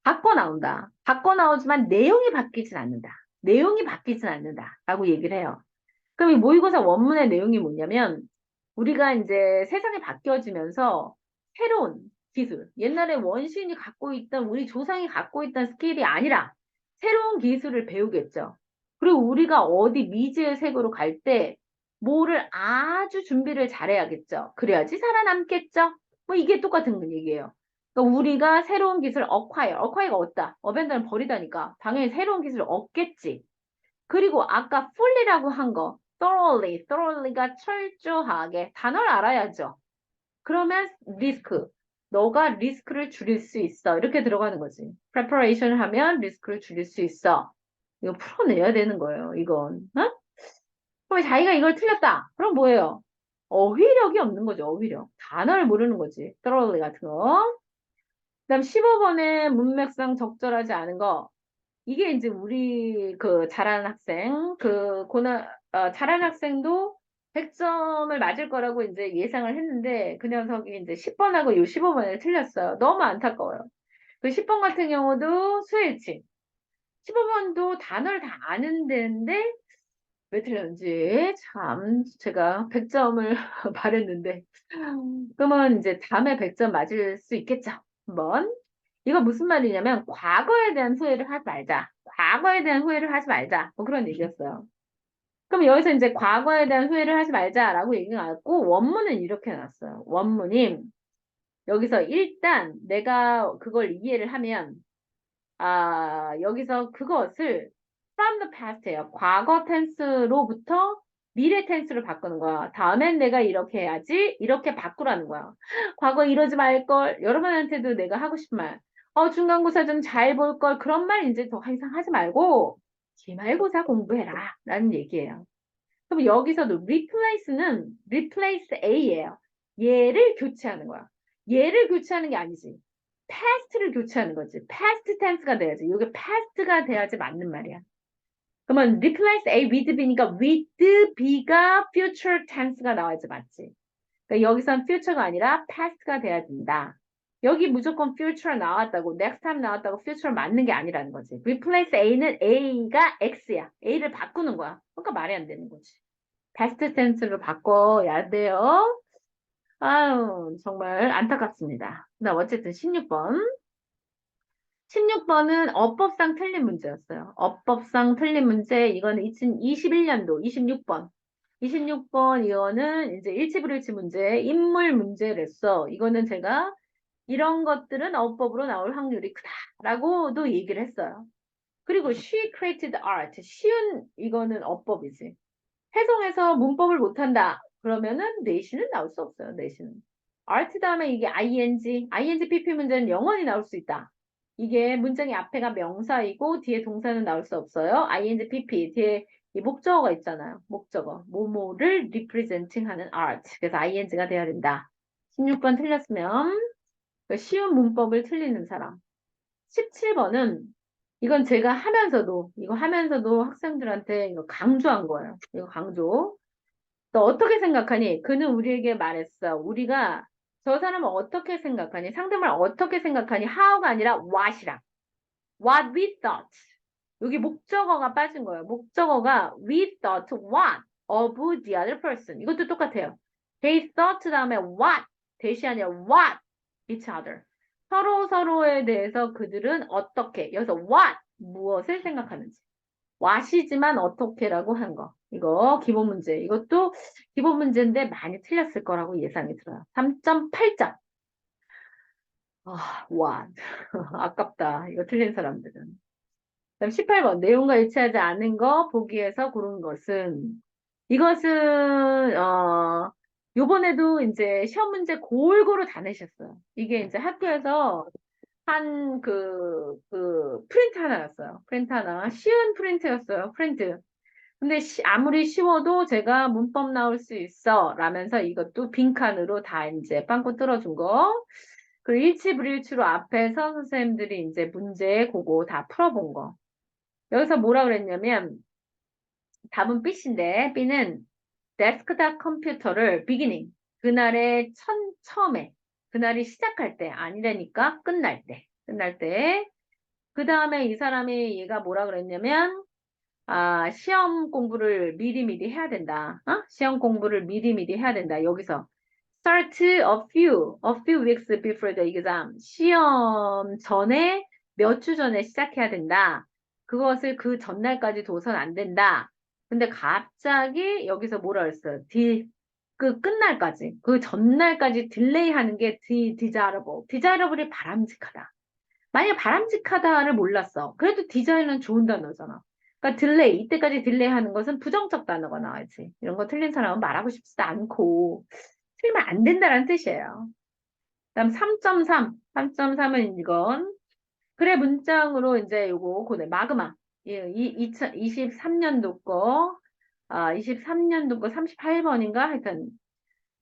바꿔 나온다. 바꿔 나오지만 내용이 바뀌진 않는다. 내용이 바뀌진 않는다. 라고 얘기를 해요. 그럼 이 모의고사 원문의 내용이 뭐냐면, 우리가 이제 세상이 바뀌어지면서 새로운 기술, 옛날에 원시인이 갖고 있던, 우리 조상이 갖고 있던 스킬이 아니라 새로운 기술을 배우겠죠. 그리고 우리가 어디 미지의 세계로 갈 때 뭐를 아주 준비를 잘해야겠죠. 그래야지 살아남겠죠. 뭐 이게 똑같은 얘기예요. 그러니까 우리가 새로운 기술을 어콰이어가 얻다. 어벤더는 버리다니까. 당연히 새로운 기술을 얻겠지. 그리고 아까 fully라고 한 거, thoroughly가 철저하게 단어를 알아야죠. 그러면 리스크, 너가 리스크를 줄일 수 있어. 이렇게 들어가는 거지. preparation을 하면 리스크를 줄일 수 있어. 이거 풀어내야 되는 거예요, 이건. 어? 그럼 자기가 이걸 틀렸다. 그럼 뭐예요? 어휘력이 없는 거죠, 어휘력. 단어를 모르는 거지. thoroughly 같은 거. 그다음 15번에 문맥상 적절하지 않은 거. 이게 이제 우리 그 잘하는 학생, 잘하는 학생도 100점을 맞을 거라고 이제 예상을 했는데 그 녀석이 이제 10번하고 요 15번을 틀렸어요. 너무 안타까워요. 그 10번 같은 경우도 수일치. 15번도 단어를 다 아는 데인데 왜 틀렸는지 참 제가 100점을 바랬는데 그러면 이제 다음에 100점 맞을 수 있겠죠. 한번. 이거 무슨 말이냐면 과거에 대한 후회를 하지 말자. 과거에 대한 후회를 하지 말자. 뭐 그런 얘기였어요. 그럼 여기서 이제 과거에 대한 후회를 하지 말자라고 얘기가 나왔고 원문은 이렇게 나왔어요. 원문이 여기서 일단 내가 그걸 이해를 하면 여기서 그것을 from the past예요. 과거 텐스로부터 미래 텐스로 바꾸는 거야. 다음엔 내가 이렇게 해야지. 이렇게 바꾸라는 거야. 과거 이러지 말걸. 여러분한테도 내가 하고 싶은 말. 중간고사 좀 잘 볼 걸. 그런 말 이제 더 이상 하지 말고 기말고사 공부해라. 라는 얘기예요. 그럼 여기서도 replace는 replace A예요. 얘를 교체하는 거야. 얘를 교체하는 게 아니지. past를 교체하는 거지. past tense가 돼야지. 이게 past가 돼야지 맞는 말이야. 그러면 replace A with B니까 with B가 future tense가 나와야지 맞지. 그러니까 여기선 future가 아니라 past가 돼야 된다. 여기 무조건 future 나왔다고, next time 나왔다고 future 맞는 게 아니라는 거지. replace A는 A가 X야. A를 바꾸는 거야. 그러니까 말이 안 되는 거지. past tense로 바꿔야 돼요. 아유, 정말 안타깝습니다. 그다음 어쨌든 16번. 16번은 어법상 틀린 문제였어요. 어법상 틀린 문제, 이거는 2021년도 26번. 26번 이거는 이제 일치불일치 문제, 인물 문제랬어. 이거는 제가 이런 것들은 어법으로 나올 확률이 크다라고도 얘기를 했어요. 그리고 she created art. 쉬운 이거는 어법이지. 해석해서 문법을 못한다. 그러면은 내신은 나올 수 없어요. 내신은. art 다음에 이게 ing pp 문제는 영원히 나올 수 있다. 이게 문장의 앞에가 명사이고 뒤에 동사는 나올 수 없어요. ing pp 뒤에 이 목적어가 있잖아요. 목적어. 뭐뭐를 representing 하는 art. 그래서 ing가 돼야 된다. 16번 틀렸으면 쉬운 문법을 틀리는 사람. 17번은 이건 제가 이거 하면서도 학생들한테 이거 강조한 거예요. 이거 강조. 너 어떻게 생각하니? 그는 우리에게 말했어. 우리가 저 사람은 어떻게 생각하니? 상대방을 어떻게 생각하니? how가 아니라 what이라. What we thought. 여기 목적어가 빠진 거예요. 목적어가 we thought what of the other person. 이것도 똑같아요. They thought 다음에 what 대시 아니라 what each other. 서로에 대해서 그들은 어떻게 여기서 what 무엇을 생각하는지. what이지만 어떻게라고 한 거. 이거 기본 문제. 이것도 기본 문제인데 많이 틀렸을 거라고 예상이 들어요. 3.8점. 와, 아깝다. 이거 틀린 사람들은. 그다음 18번. 내용과 일치하지 않은 거 보기에서 고른 것은. 이것은, 요번에도 이제 시험 문제 골고루 다 내셨어요. 이게 이제 학교에서 한 프린트 하나 였어요. 프린트 하나. 쉬운 프린트였어요. 프린트. 근데 아무리 쉬워도 제가 문법 나올 수 있어. 라면서 이것도 빈칸으로 다 이제 빵꾸 뚫어준 거. 그 일치불일치로 앞에서 선생님들이 이제 문제 그거 다 풀어본 거. 여기서 뭐라 그랬냐면 답은 B인데 B는 데스크탑 컴퓨터를 beginning 그날의 처음에 그날이 시작할 때 아니라니까 끝날 때 그 다음에 이 사람이 얘가 뭐라 그랬냐면 시험 공부를 미리미리 해야 된다. 시험 공부를 미리미리 해야 된다. 여기서 start a few weeks before the exam. 시험 전에 몇 주 전에 시작해야 된다. 그것을 그 전날까지 둬선 안 된다. 근데 갑자기 여기서 뭐라 그랬어요? 그 끝날까지, 그 전날까지 딜레이 하는 게 desirable. desirable이 바람직하다. 만약 바람직하다를 몰랐어. 그래도 디자인은 좋은 단어잖아. 그러니까 딜레이, 이때까지 딜레이 하는 것은 부정적 단어가 나와야지. 이런 거 틀린 사람은 말하고 싶지도 않고, 틀리면 안 된다는 뜻이에요. 그다음 3.3. 3.3은 이건, 그래, 문장으로 이제 요거, 고네, 마그마. 예, 2023년도 거, 23년도 거 38번인가? 하여튼,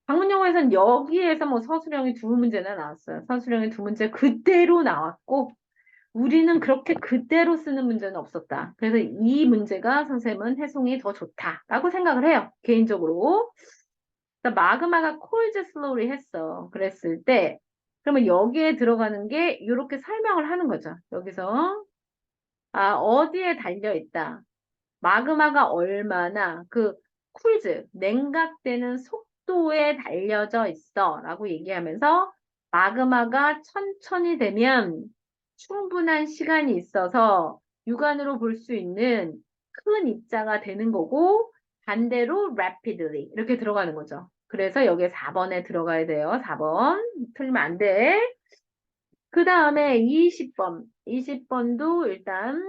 방문용어에서는 여기에서 뭐 서술형이 두 문제나 나왔어요. 서술형이 두 문제 그대로 나왔고, 우리는 그렇게 그대로 쓰는 문제는 없었다. 그래서 이 문제가 선생님은 해송이 더 좋다라고 생각을 해요. 개인적으로. 그러니까 마그마가 cold slowly 했어. 그랬을 때 그러면 여기에 들어가는 게 이렇게 설명을 하는 거죠. 여기서 어디에 달려 있다. 마그마가 얼마나 그 쿨즈 냉각되는 속도에 달려져 있어 라고 얘기하면서 마그마가 천천히 되면 충분한 시간이 있어서 육안으로 볼 수 있는 큰 입자가 되는 거고 반대로 rapidly 이렇게 들어가는 거죠. 그래서 여기에 4번에 들어가야 돼요. 4번. 틀리면 안 돼. 그 다음에 20번. 20번도 일단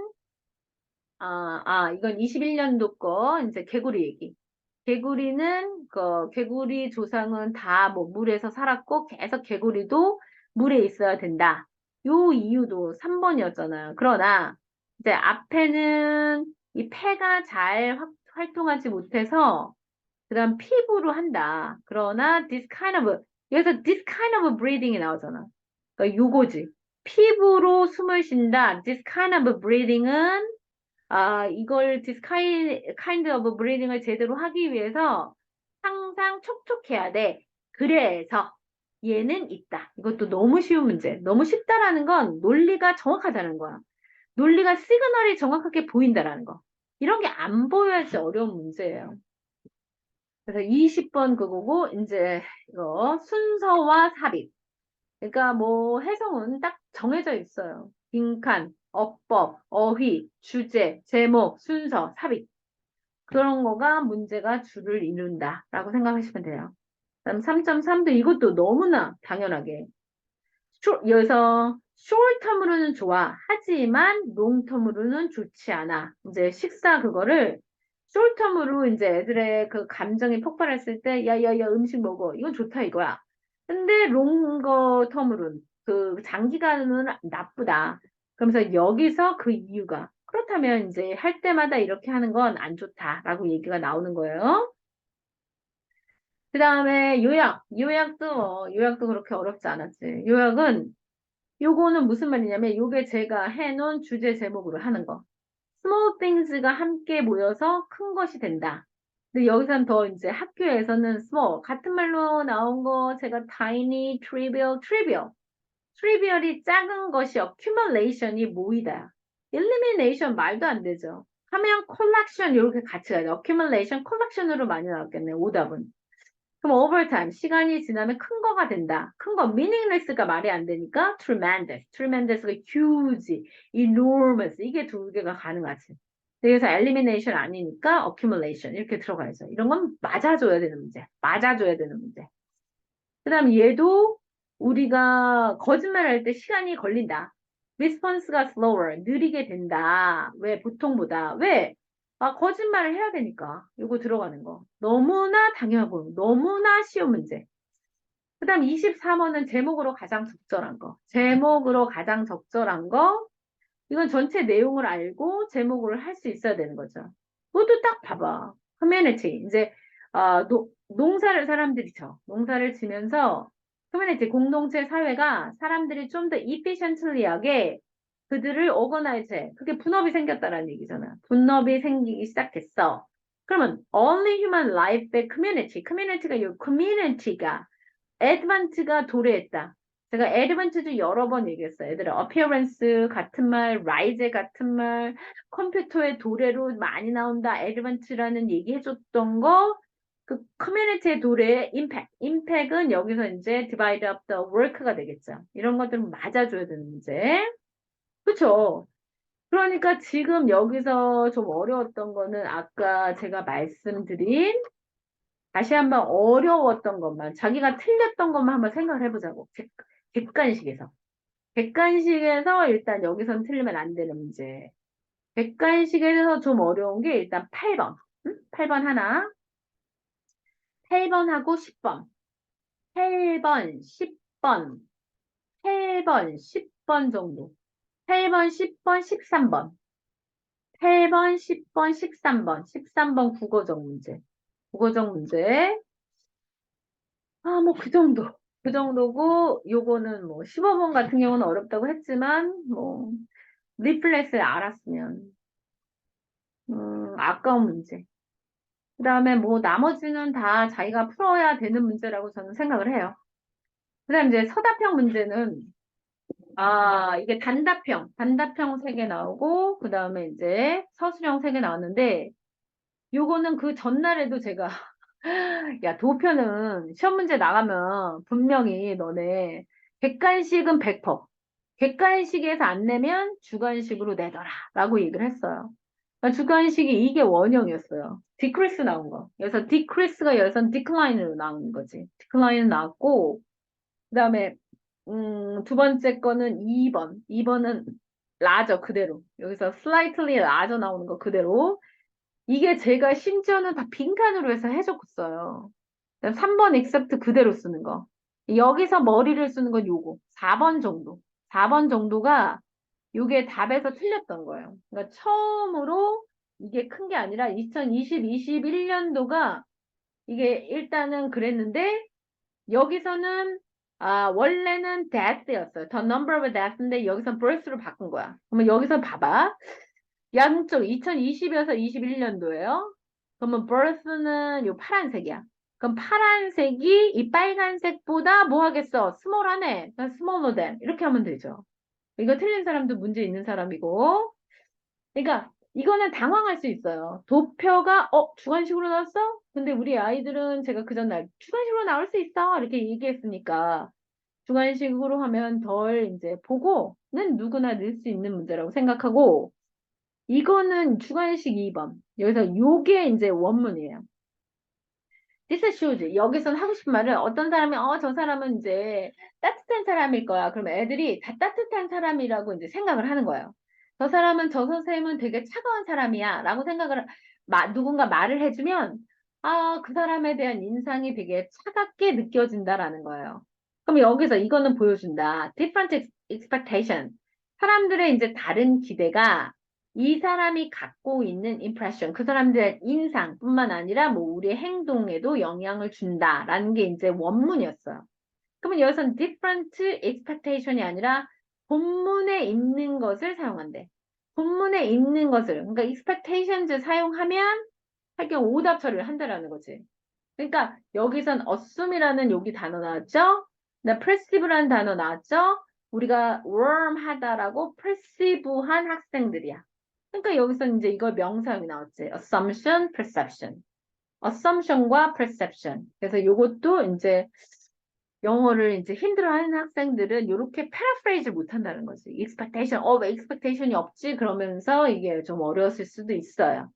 이건 21년도 거, 이제 개구리 얘기. 개구리 조상은 다 뭐 물에서 살았고, 계속 개구리도 물에 있어야 된다. 요 이유도 3번이었잖아요. 그러나, 이제 앞에는 이 폐가 잘 활동하지 못해서, 그 다음 피부로 한다. 그러나, 여기서 this kind of breathing이 나오잖아. 그러니까 요거지. 피부로 숨을 쉰다. This kind of breathing은 이걸 kind of breathing을 제대로 하기 위해서 항상 촉촉해야 돼. 그래서 얘는 있다. 이것도 너무 쉬운 문제. 너무 쉽다라는 건 논리가 정확하다는 거야. 논리가 시그널이 정확하게 보인다라는 거. 이런 게 안 보여야지 어려운 문제예요. 그래서 20번 그거고 이제 이거 순서와 삽입. 그러니까 뭐 해석은 딱 정해져 있어요. 빈칸, 어법, 어휘, 주제, 제목, 순서, 삽입. 그런 거가 문제가 줄을 이룬다라고 생각하시면 돼요. 그다음 3.3도 이것도 너무나 당연하게. 여기서 short-term으로는 좋아. 하지만 long-term으로는 좋지 않아. 이제 식사 그거를 short-term으로 이제 애들의 그 감정이 폭발했을 때, 야, 야, 야, 음식 먹어. 이건 좋다 이거야. 근데 long-term으로는 그 장기간은 나쁘다. 그러면서 여기서 그 이유가 그렇다면 이제 할 때마다 이렇게 하는 건 안 좋다라고 얘기가 나오는 거예요. 그 다음에 요약도 그렇게 어렵지 않았지. 요약은 요거는 무슨 말이냐면 요게 제가 해놓은 주제 제목으로 하는 거. small things가 함께 모여서 큰 것이 된다. 근데 여기서는 더 이제 학교에서는 small 같은 말로 나온 거 제가 tiny, trivial이 작은 것이 accumulation이 모이다. elimination 말도 안 되죠. 하면 collection 이렇게 같이 가죠. accumulation, collection으로 많이 나왔겠네. 오답은. 그럼 overtime 시간이 지나면 큰 거가 된다. 큰 거 meaningless가 말이 안 되니까 tremendous가 huge, enormous 이게 두 개가 가능하지. 그래서 elimination 아니니까 accumulation 이렇게 들어가야죠. 이런 건 맞아줘야 되는 문제. 그 다음 얘도 우리가 거짓말할 때 시간이 걸린다. response가 slower, 느리게 된다. 왜? 보통보다. 왜? 거짓말을 해야 되니까. 이거 들어가는 거. 너무나 당연하고, 너무나 쉬운 문제. 그 다음 23번은 제목으로 가장 적절한 거. 제목으로 가장 적절한 거. 이건 전체 내용을 알고 제목을 할 수 있어야 되는 거죠. 그것도 딱 봐봐. 커뮤니티. 이제, 농사를 사람들이 쳐. 농사를 지면서 커뮤니티, 공동체 사회가 사람들이 좀 더 efficiently하게 그들을 organize 해. 그게 분업이 생겼다라는 얘기잖아. 분업이 생기기 시작했어. 그러면 only human life의 community, community가 이 community가 advant가 도래했다. 제가 advant도 여러 번 얘기했어요. 얘들아, appearance 같은 말, rise 같은 말, 컴퓨터의 도래로 많이 나온다. advant라는 얘기해줬던 거, 그 커뮤니티의 도래의 impact. impact은 여기서 이제 divide up the work가 되겠죠. 이런 것들은 맞아줘야 되는 문제. 그쵸? 그러니까 지금 여기서 좀 어려웠던 거는 아까 제가 말씀드린 다시 한번 어려웠던 것만, 자기가 틀렸던 것만 한번 생각을 해보자고. 객관식에서. 객관식에서 일단 여기선 틀리면 안 되는 문제. 객관식에서 좀 어려운 게 일단 8번. 응? 8번 하나. 8번하고 10번. 8번, 10번. 8번, 10번 정도. 8번, 10번, 13번. 8번, 10번, 13번. 13번 국어적 문제. 국어적 문제. 뭐 그 정도. 그 정도고, 요거는 뭐 15번 같은 경우는 어렵다고 했지만, 뭐, 리플렛을 알았으면, 아까운 문제. 그 다음에 뭐 나머지는 다 자기가 풀어야 되는 문제라고 저는 생각을 해요. 그 다음 이제 서답형 문제는, 이게 단답형 3개 나오고, 그 다음에 이제 서술형 3개 나왔는데, 요거는 그 전날에도 제가 야, 도표는 시험 문제 나가면 분명히 너네 객관식은 100%, 객관식에서 안 내면 주관식으로 내더라 라고 얘기를 했어요. 그러니까 주관식이 이게 원형이었어요. 디크리스 나온 거. 그래서 디크리스가 여기서 디클라인으로 나온 거지. 디클라인 나왔고 그 다음에 두 번째 거는 2번. 2번은 라저 그대로. 여기서 slightly 라저 나오는 거 그대로. 이게 제가 심지어는 다 빈칸으로 해서 해줬어요. 3번 except 그대로 쓰는 거. 여기서 머리를 쓰는 건 요거. 4번 정도. 4번 정도가 요게 답에서 틀렸던 거예요. 그러니까 처음으로 이게 큰 게 아니라 2020, 21년도가 이게 일단은 그랬는데 여기서는 원래는 death였어요. The number of death인데 여기서 birth로 바꾼 거야. 그러면 여기서 봐봐. 양쪽 2020이어서 21년도예요. 그러면 birth는 요 파란색이야. 그럼 파란색이 이 빨간색보다 뭐 하겠어? 스몰하네. smaller than. 이렇게 하면 되죠. 이거 틀린 사람도 문제 있는 사람이고. 그러니까 이거는 당황할 수 있어요. 도표가 주관식으로 나왔어? 근데 우리 아이들은 제가 그 전날 주관식으로 나올 수 있어. 이렇게 얘기했으니까 주관식으로 하면 덜 이제 보고는 누구나 낼 수 있는 문제라고 생각하고 이거는 주관식 2번. 여기서 요게 이제 원문이에요. This shows. 여기서는 하고 싶은 말은 어떤 사람이 저 사람은 이제 따뜻한 사람일 거야. 그러면 애들이 다 따뜻한 사람이라고 이제 생각을 하는 거예요. 저 사람은 저 선생님은 되게 차가운 사람이야. 라고 생각을 누군가 말을 해주면 그 사람에 대한 인상이 되게 차갑게 느껴진다라는 거예요. 그럼 여기서 이거는 보여준다. Different expectation. 사람들의 이제 다른 기대가 이 사람이 갖고 있는 impression, 그 사람들의 인상뿐만 아니라 뭐 우리의 행동에도 영향을 준다라는 게 이제 원문이었어요. 그러면 여기서는 different expectation이 아니라 본문에 있는 것을 사용한대. 본문에 있는 것을, 그러니까 expectations 사용하면 할경 오답 처리를 한다라는 거지. 그러니까 여기선 assume이라는 여기 단어 나왔죠? perceive라는 단어 나왔죠? 우리가 warm하다라고 perceive한 학생들이야. 그러니까 여기서 이제 이걸 명사형이 나왔지. assumption, perception. assumption과 perception. 그래서 이것도 이제 영어를 이제 힘들어하는 학생들은 이렇게 paraphrase 못 한다는 거지. expectation, 왜 expectation이 없지? 그러면서 이게 좀 어려웠을 수도 있어요.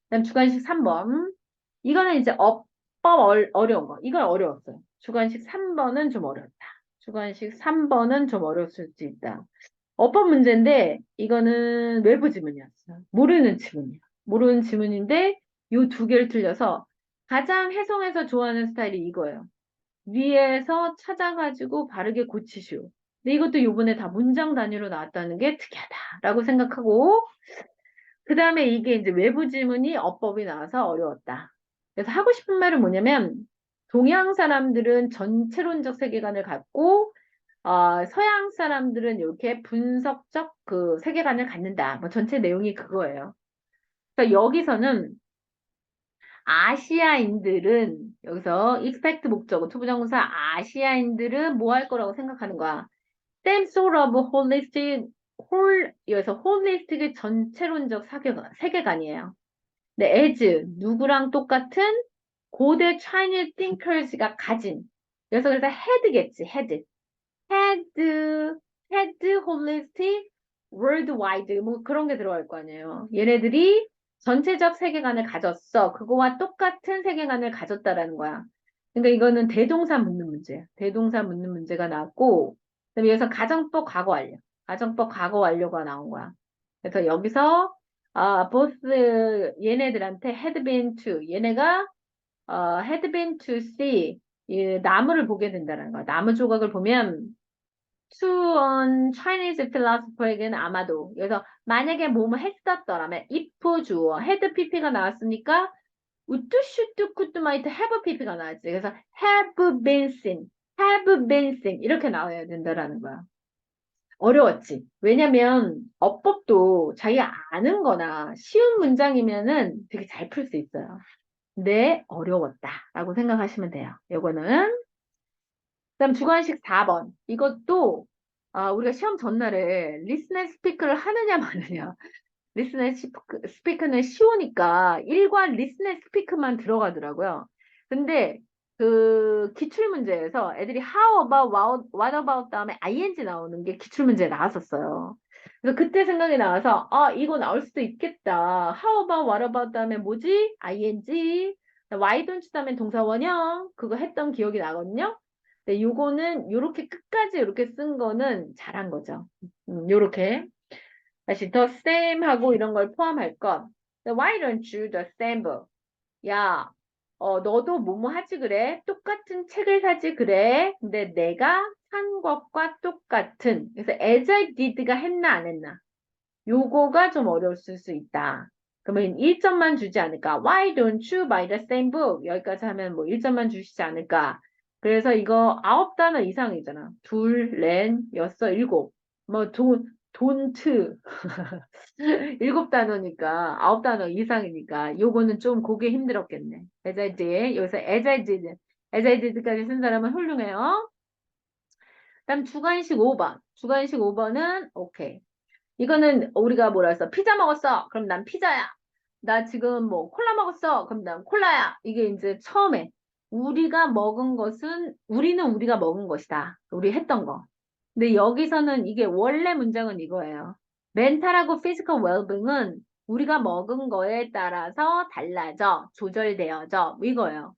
그다음 주관식 3번. 이거는 이제 어법 어려운 거. 이건 어려웠어요. 주관식 3번은 좀 어렵다. 주관식 3번은 좀 어려웠을 수 있다. 어법 문제인데 이거는 외부 지문이었어요. 모르는 지문이야. 모르는 지문인데 요 두 개를 틀려서 가장 해석해서 좋아하는 스타일이 이거예요. 위에서 찾아가지고 바르게 고치시오. 근데 이것도 요번에 다 문장 단위로 나왔다는 게 특이하다라고 생각하고 그 다음에 이게 이제 외부 지문이 어법이 나와서 어려웠다. 그래서 하고 싶은 말은 뭐냐면 동양 사람들은 전체론적 세계관을 갖고 서양 사람들은 이렇게 분석적 그 세계관을 갖는다. 뭐 전체 내용이 그거예요. 그러니까 여기서는 아시아인들은 여기서 expect 목적어 투부정사 아시아인들은 뭐 할 거라고 생각하는 거야. Same sort of holistic 여기서 holistic의 전체론적 세계관이에요. 네, as 누구랑 똑같은 고대 Chinese thinkers가 가진 그래서 head겠지, head. 헤드 홀리스틱, 월드와이드 뭐 그런 게 들어갈 거 아니에요. 얘네들이 전체적 세계관을 가졌어. 그거와 똑같은 세계관을 가졌다라는 거야. 그러니까 이거는 대동사 묻는 문제야. 대동사 묻는 문제가 나왔고 그다음에 여기서 가정법 과거 완료. 가정법 과거 완료가 나온 거야. 그래서 여기서 both 얘네들한테 had been to 얘네가 had been to see 이 나무를 보게 된다는 거야. 나무 조각을 보면 수원 Chinese philosopher에게는 아마도 그래서 만약에 뭐뭐 했었더라면 if 주어 had pp가 나왔으니까 would should could might have pp가 나왔지. 그래서 have been seen, have been seen 이렇게 나와야 된다라는 거야. 어려웠지. 왜냐면 어법도 자기가 아는 거나 쉬운 문장이면은 되게 잘 풀 수 있어요. 근데 어려웠다라고 생각하시면 돼요. 요거는 그다음 주관식 4번. 이것도 우리가 시험 전날에 리스닝 스피크를 하느냐 마느냐. 리스닝 스피크는 쉬우니까 일과 리스닝 스피크만 들어가더라고요. 근데 그 기출문제에서 애들이 how about, what about 다음에 ing 나오는 게 기출문제에 나왔었어요. 그래서 그때 생각이 나와서 이거 나올 수도 있겠다. how about, what about 다음에 뭐지? ing. why don't you 다음에 동사 원형 그거 했던 기억이 나거든요. 네, 요거는 요렇게 끝까지 이렇게 쓴 거는 잘한 거죠. 요렇게. 다시 the same 하고 이런 걸 포함할 것. Why don't you the same book? 야, 너도 뭐뭐 하지 그래? 똑같은 책을 사지 그래? 근데 내가 산 것과 똑같은. 그래서 as I did가 했나 안 했나? 요거가 좀 어려웠을 수 있다. 그러면 1점만 주지 않을까? Why don't you buy the same book? 여기까지 하면 뭐 1점만 주시지 않을까? 그래서 이거 9단어 이상이잖아. 둘, 넷, 여섯, 일곱. 뭐 돈트. 7단어니까 9단어 이상이니까 요거는 좀 그게 힘들었겠네. as I did. 여기서 as I did. as I did까지 쓴 사람은 훌륭해요. 그다음 주관식 5번. 주관식 5번은 오케이. 이거는 우리가 뭐라 했어? 피자 먹었어. 그럼 난 피자야. 나 지금 뭐 콜라 먹었어. 그럼 난 콜라야. 이게 이제 처음에 우리가 먹은 것은 우리는 우리가 먹은 것이다. 우리 했던 거. 근데 여기서는 이게 원래 문장은 이거예요. 멘탈하고 피지컬 웰빙은 우리가 먹은 거에 따라서 달라져, 조절되어져. 이거예요.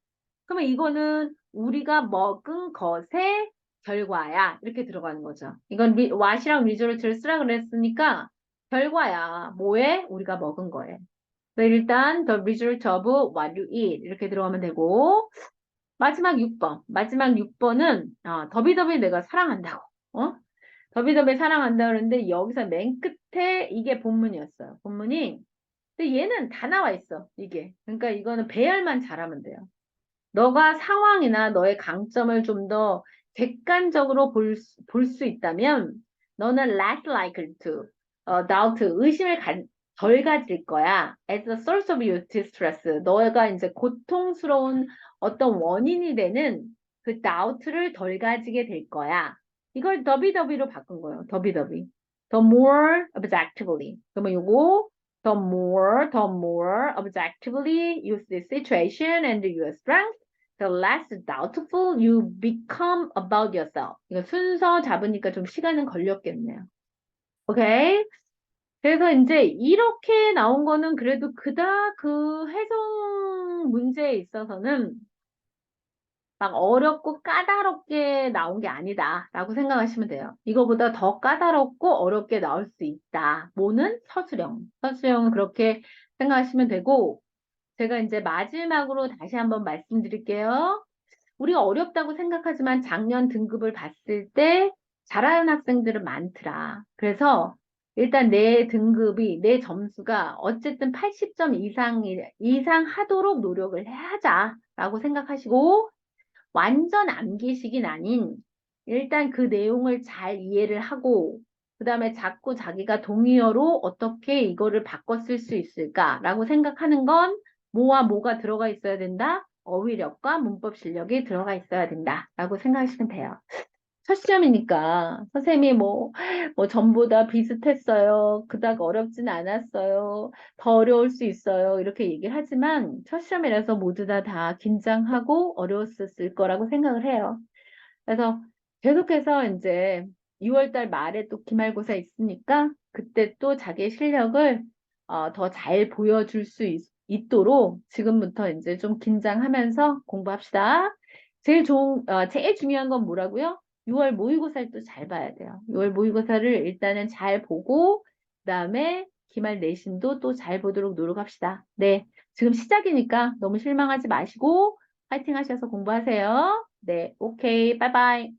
그러면 이거는 우리가 먹은 것의 결과야. 이렇게 들어가는 거죠. 이건 what이랑 result를 쓰라 그랬으니까 결과야. 뭐에? 우리가 먹은 거에. 그래서 일단 the result of what you eat 이렇게 들어가면 되고 마지막 6번. 마지막 6번은 더비더비 내가 사랑한다고. 더비더비 사랑한다 그러는데 여기서 맨 끝에 이게 본문이었어요. 본문이 근데 얘는 다 나와 있어. 이게. 그러니까 이거는 배열만 잘하면 돼요. 너가 상황이나 너의 강점을 좀 더 객관적으로 볼 수 있다면 너는 less likely to doubt 의심을 덜 가질 거야. As a source of your distress. 너가 이제 고통스러운 어떤 원인이 되는 그 doubt를 덜 가지게 될 거야. 이걸 더비더비로 바꾼 거예요. 더비더비. The more objectively. 그러면 요거 the more objectively you see the situation and your strength, the less doubtful you become about yourself. 이거 순서 잡으니까 좀 시간은 걸렸겠네요. 오케이? 그래서 이제 이렇게 나온 거는 그래도 그닥 그 해석 문제에 있어서는 막 어렵고 까다롭게 나온 게 아니다라고 생각하시면 돼요. 이거보다 더 까다롭고 어렵게 나올 수 있다. 뭐는 서술형. 서술형은 그렇게 생각하시면 되고, 제가 이제 마지막으로 다시 한번 말씀드릴게요. 우리가 어렵다고 생각하지만 작년 등급을 봤을 때 잘하는 학생들은 많더라. 그래서 일단 내 등급이, 내 점수가 어쨌든 80점 이상 하도록 노력을 하자라고 생각하시고, 완전 암기식이 아닌 일단 그 내용을 잘 이해를 하고 그 다음에 자꾸 자기가 동의어로 어떻게 이거를 바꿔 쓸 수 있을까라고 생각하는 건 뭐와 뭐가 들어가 있어야 된다? 어휘력과 문법 실력이 들어가 있어야 된다라고 생각하시면 돼요. 첫 시험이니까 선생님이 뭐 전보다 비슷했어요. 그닥 어렵진 않았어요. 더 어려울 수 있어요. 이렇게 얘기를 하지만 첫 시험이라서 모두 다 긴장하고 어려웠을 거라고 생각을 해요. 그래서 계속해서 이제 6월 달 말에 또 기말고사 있으니까 그때 또 자기의 실력을 더 잘 보여줄 수 있도록 지금부터 이제 좀 긴장하면서 공부합시다. 제일 중요한 건 뭐라고요? 6월 모의고사를 또 잘 봐야 돼요. 6월 모의고사를 일단은 잘 보고, 그다음에 기말 내신도 또 잘 보도록 노력합시다. 네. 지금 시작이니까 너무 실망하지 마시고, 파이팅 하셔서 공부하세요. 네. 오케이. 빠이빠이.